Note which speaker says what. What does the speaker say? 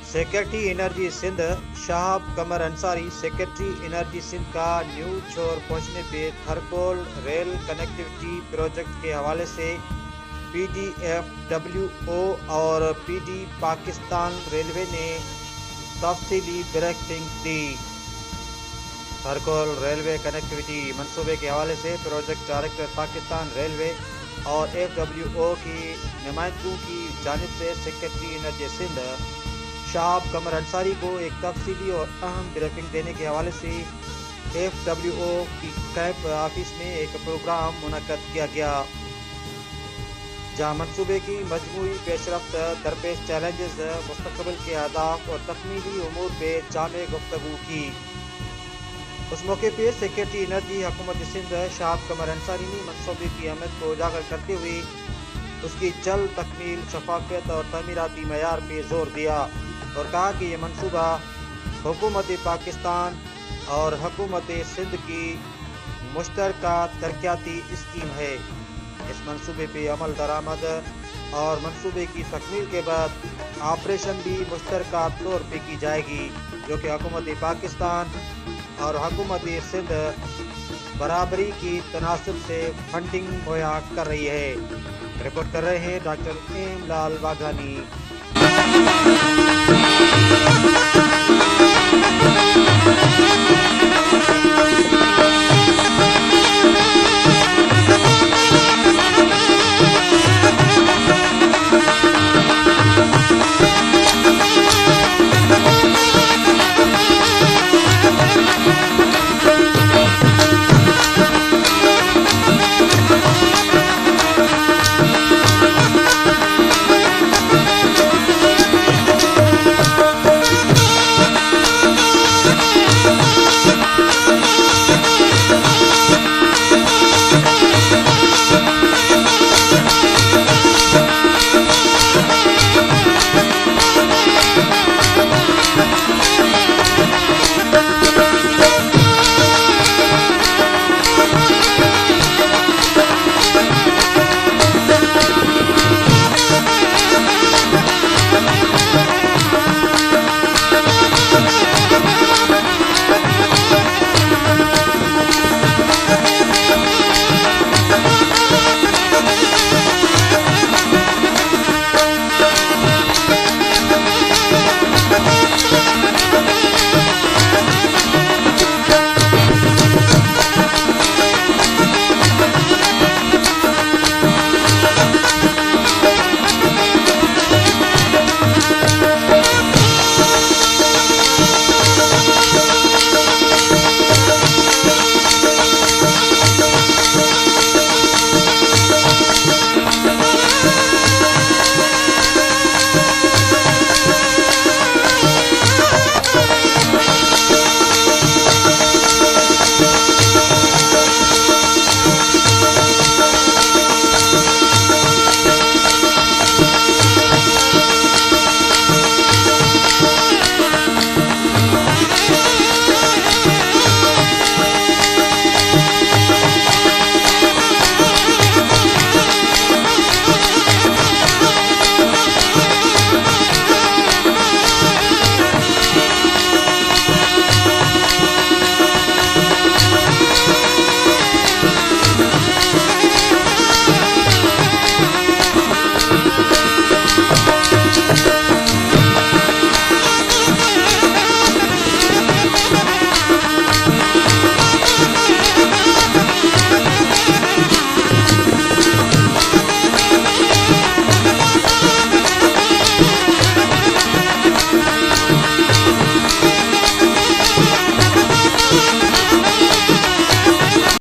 Speaker 1: Secretary energy Sindh Shahab कमर Ansari secretary energy Sindh का new छोर पहुंचने पे थरकोल रेल कनेक्टिविटी प्रोजेक्ट के हवाले से PDFWO और PD पाकिस्तान रेलवे ने तफसीली ब्रीफिंग दी। थरकोल रेलवे कनेक्टिविटी मंसूबे के हवाले से प्रोजेक्ट डायरेक्टर पाकिस्तान रेलवे और FWO की नुमाइंदगी की जानिब से सेक्रेटरी एनर्जी सिंध शाहब कमर अंसारी को एक तफसीली और अहम ब्रीफिंग देने के हवाले से FWO की कैंप ऑफिस में एक प्रोग्राम मुनक्कद किया गया, जहाँ मनसूबे की मजमूई पेशरफ्त, दरपेश चैलेंजेस, मुस्तकबिल के अहदाफ और तकमीली उमूर पे जामे गुफ्तगू की। उस मौके पे सेक्रेटरी एनर्जी हुकूमत सिंध शाहब कमर अंसारी ने मनसूबे की अहमियत को उजागर करते हुए उसकी जल्द तकमील, शफाफियत और तमीराती मयार पे जोर दिया और कहा कि ये मनसूबा हुकूमत पाकिस्तान और हुकूमत सिंध की मुश्तरका तरक्याती स्कीम है। इस मनसूबे पे अमल दरामद और मनसूबे की तकमील के बाद ऑपरेशन भी मुश्तरका तौर पे की जाएगी, जो कि हुकूमत पाकिस्तान और हुकूमत सिंध बराबरी की तनासब से फंडिंग मुहैया कर रही है। रिपोर्ट कर रहे हैं डॉक्टर एम लाल वाघानी।